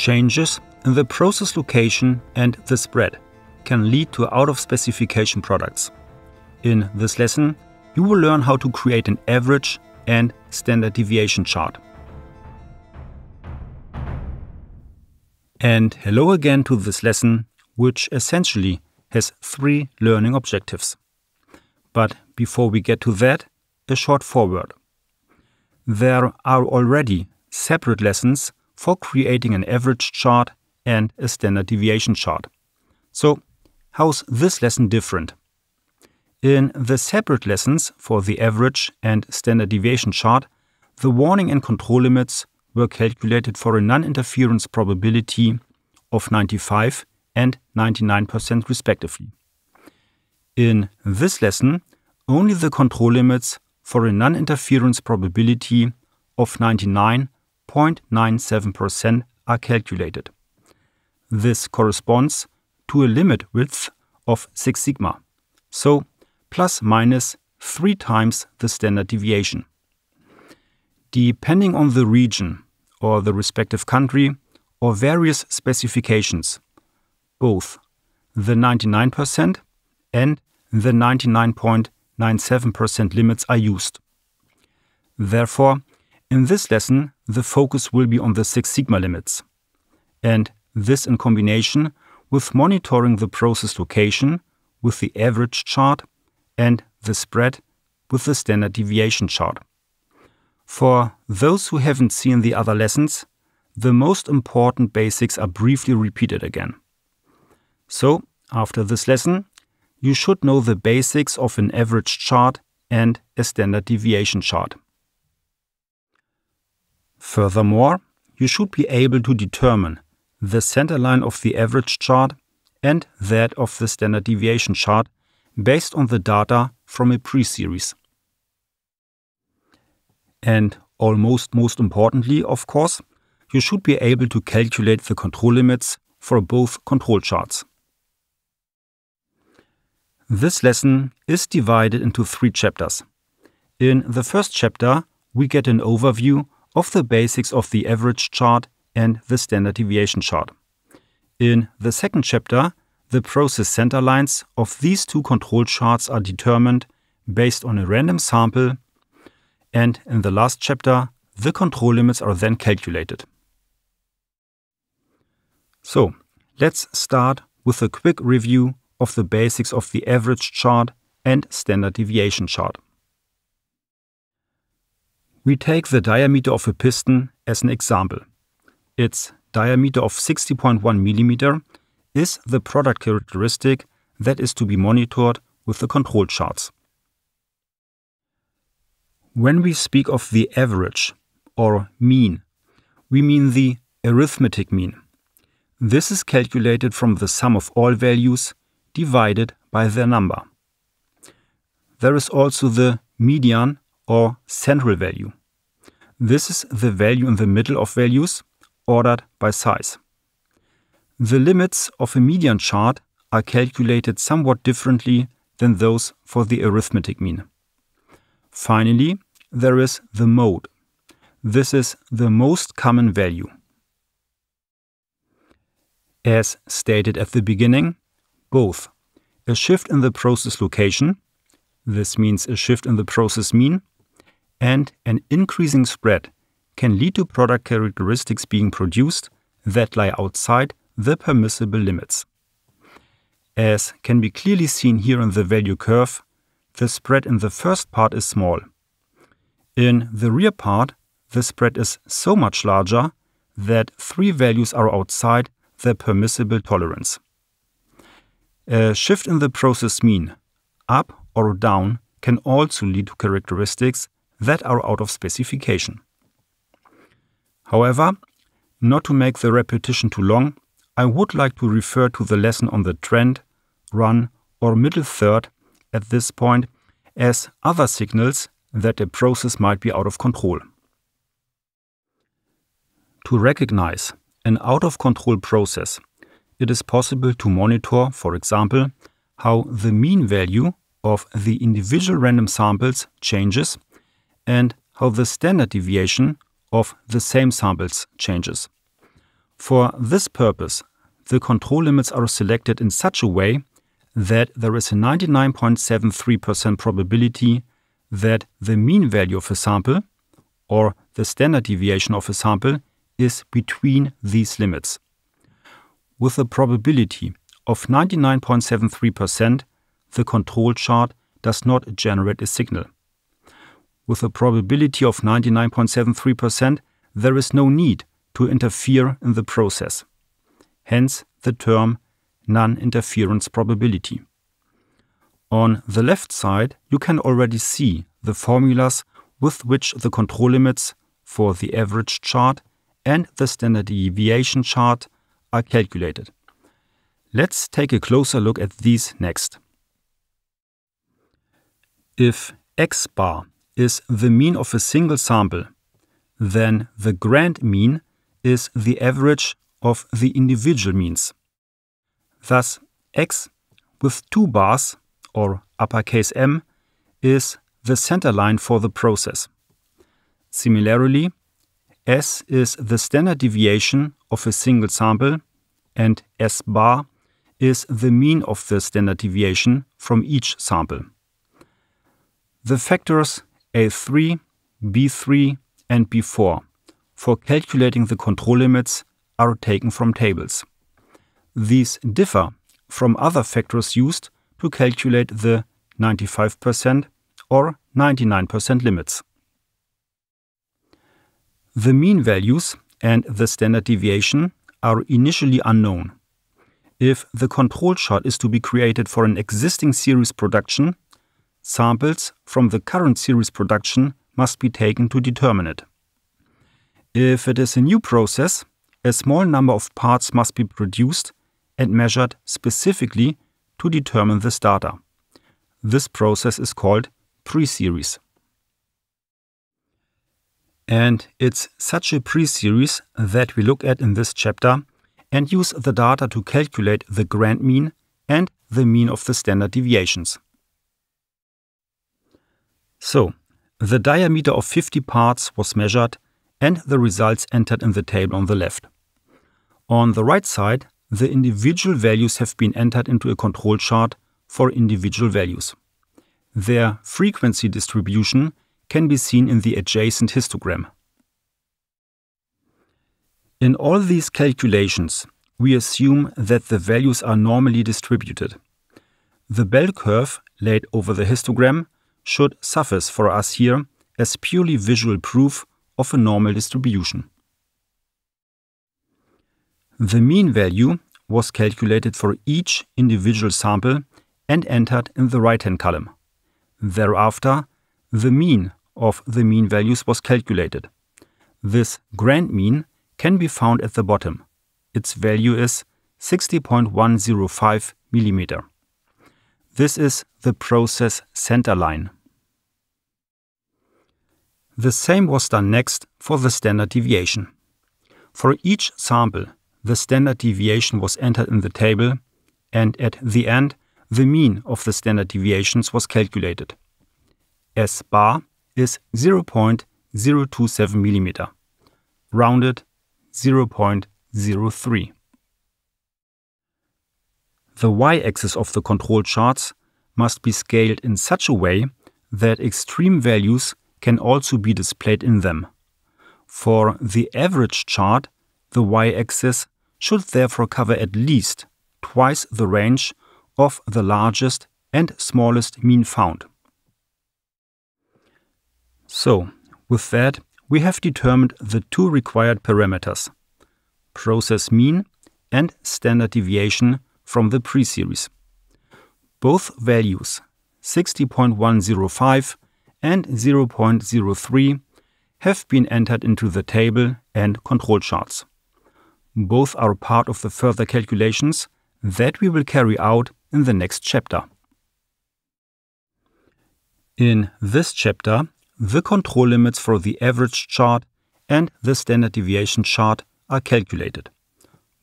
Changes in the process location and the spread can lead to out-of-specification products. In this lesson, you will learn how to create an average and standard deviation chart. And hello again to this lesson, which essentially has 3 learning objectives. But before we get to that, a short foreword. There are already separate lessons for creating an average chart and a standard deviation chart. So, how's this lesson different? In the separate lessons for the average and standard deviation chart, the warning and control limits were calculated for a non-interference probability of 95 and 99% respectively. In this lesson, only the control limits for a non-interference probability of 99.97% are calculated. This corresponds to a limit width of 6 sigma, so plus minus 3 times the standard deviation. Depending on the region or the respective country or various specifications, both the 99% and the 99.97% limits are used. Therefore, in this lesson, the focus will be on the 6 sigma limits, and this in combination with monitoring the process location with the average chart and the spread with the standard deviation chart. For those who haven't seen the other lessons, the most important basics are briefly repeated again. So, after this lesson, you should know the basics of an average chart and a standard deviation chart. Furthermore, you should be able to determine the center line of the average chart and that of the standard deviation chart based on the data from a pre-series. And most importantly, of course, you should be able to calculate the control limits for both control charts. This lesson is divided into 3 chapters. In the first chapter, we get an overview of the basics of the average chart and the standard deviation chart. In the second chapter, the process center lines of these 2 control charts are determined based on a random sample, and in the last chapter, the control limits are then calculated. So, let's start with a quick review of the basics of the average chart and standard deviation chart. We take the diameter of a piston as an example. Its diameter of 60.1 mm is the product characteristic that is to be monitored with the control charts. When we speak of the average or mean, we mean the arithmetic mean. This is calculated from the sum of all values divided by their number. There is also the median or central value. This is the value in the middle of values ordered by size. The limits of a median chart are calculated somewhat differently than those for the arithmetic mean. Finally, there is the mode. This is the most common value. As stated at the beginning, both a shift in the process location, this means a shift in the process mean, and an increasing spread can lead to product characteristics being produced that lie outside the permissible limits. As can be clearly seen here in the value curve, the spread in the first part is small. In the rear part, the spread is so much larger that 3 values are outside the permissible tolerance. A shift in the process mean, up or down, can also lead to characteristics that are out of specification. However, not to make the repetition too long, I would like to refer to the lesson on the trend, run, or middle third at this point as other signals that a process might be out of control. To recognize an out-of-control process, it is possible to monitor, for example, how the mean value of the individual random samples changes and how the standard deviation of the same samples changes. For this purpose, the control limits are selected in such a way that there is a 99.73% probability that the mean value of a sample, or the standard deviation of a sample, is between these limits. With a probability of 99.73%, the control chart does not generate a signal. With a probability of 99.73%, there is no need to interfere in the process. Hence the term non-interference probability. On the left side, you can already see the formulas with which the control limits for the average chart and the standard deviation chart are calculated. Let's take a closer look at these next. If x bar is the mean of a single sample, then the grand mean is the average of the individual means. Thus, x with 2 bars, or uppercase M, is the center line for the process. Similarly, S is the standard deviation of a single sample, and S bar is the mean of the standard deviation from each sample. The factors A3, B3, and B4 for calculating the control limits are taken from tables. These differ from other factors used to calculate the 95% or 99% limits. The mean values and the standard deviation are initially unknown. If the control chart is to be created for an existing series production, samples from the current series production must be taken to determine it. If it is a new process, a small number of parts must be produced and measured specifically to determine this data. This process is called pre-series. And it's such a pre-series that we look at in this chapter and use the data to calculate the grand mean and the mean of the standard deviations. So, the diameter of 50 parts was measured and the results entered in the table on the left. On the right side, the individual values have been entered into a control chart for individual values. Their frequency distribution can be seen in the adjacent histogram. In all these calculations, we assume that the values are normally distributed. The bell curve laid over the histogram should suffice for us here as purely visual proof of a normal distribution. The mean value was calculated for each individual sample and entered in the right-hand column. Thereafter, the mean of the mean values was calculated. This grand mean can be found at the bottom. Its value is 60.105 mm. This is the process center line. The same was done next for the standard deviation. For each sample, the standard deviation was entered in the table, and at the end, the mean of the standard deviations was calculated. S bar is 0.027 mm, rounded 0.03. The y-axis of the control charts must be scaled in such a way that extreme values can also be displayed in them. For the average chart, the y-axis should therefore cover at least twice the range of the largest and smallest mean found. So, with that, we have determined the two required parameters, process mean and standard deviation from the pre-series. Both values, 60.105 and 0.03, have been entered into the table and control charts. Both are part of the further calculations that we will carry out in the next chapter. In this chapter, the control limits for the average chart and the standard deviation chart are calculated,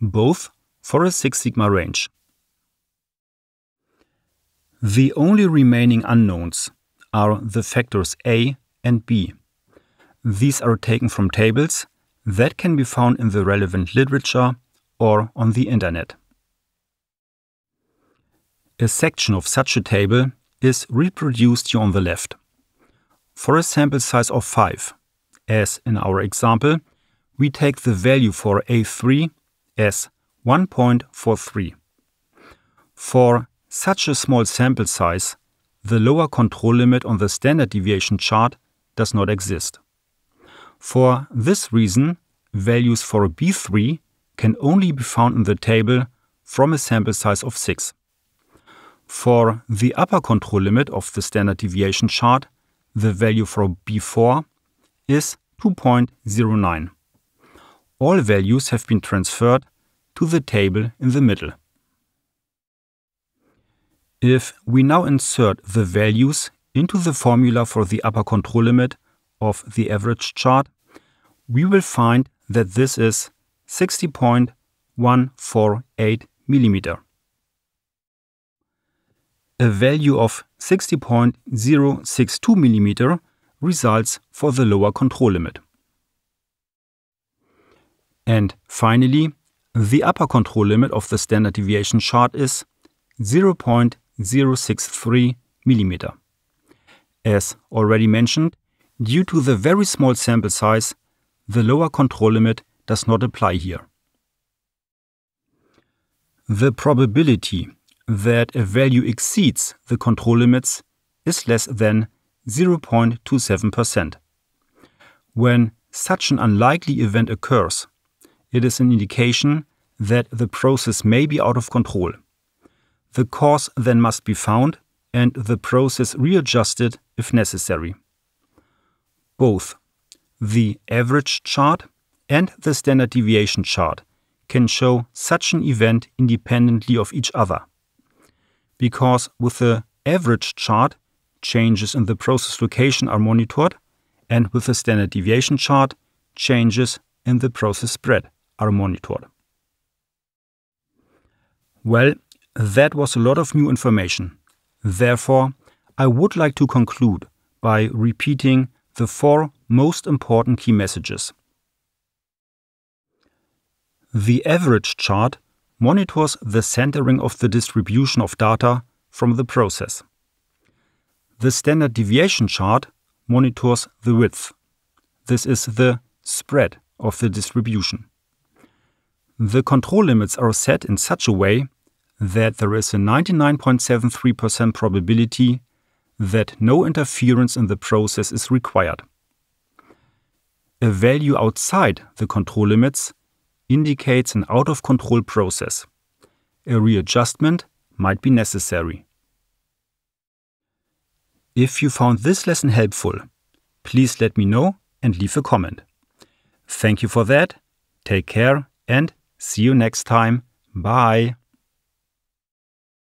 both for a 6 sigma range. The only remaining unknowns are the factors A and B. These are taken from tables that can be found in the relevant literature or on the internet. A section of such a table is reproduced here on the left. For a sample size of 5, as in our example, we take the value for A3 as 1.43. For such a small sample size, the lower control limit on the standard deviation chart does not exist. For this reason, values for B3 can only be found in the table from a sample size of 6. For the upper control limit of the standard deviation chart, the value for B4 is 2.09. All values have been transferred to the table in the middle. If we now insert the values into the formula for the upper control limit of the average chart, we will find that this is 60.148 mm. A value of 60.062 mm results for the lower control limit. And finally, the upper control limit of the standard deviation chart is 0.063 mm. As already mentioned, due to the very small sample size, the lower control limit does not apply here. The probability that a value exceeds the control limits is less than 0.27%. When such an unlikely event occurs, it is an indication that the process may be out of control. The cause then must be found and the process readjusted if necessary. Both the average chart and the standard deviation chart can show such an event independently of each other. Because with the average chart, changes in the process location are monitored, and with the standard deviation chart, changes in the process spread are monitored. Well, that was a lot of new information. Therefore, I would like to conclude by repeating the 4 most important key messages. The average chart monitors the centering of the distribution of data from the process. The standard deviation chart monitors the width. This is the spread of the distribution. The control limits are set in such a way that there is a 99.73% probability that no interference in the process is required. A value outside the control limits indicates an out-of-control process. A readjustment might be necessary. If you found this lesson helpful, please let me know and leave a comment. Thank you for that, take care and see you next time. Bye!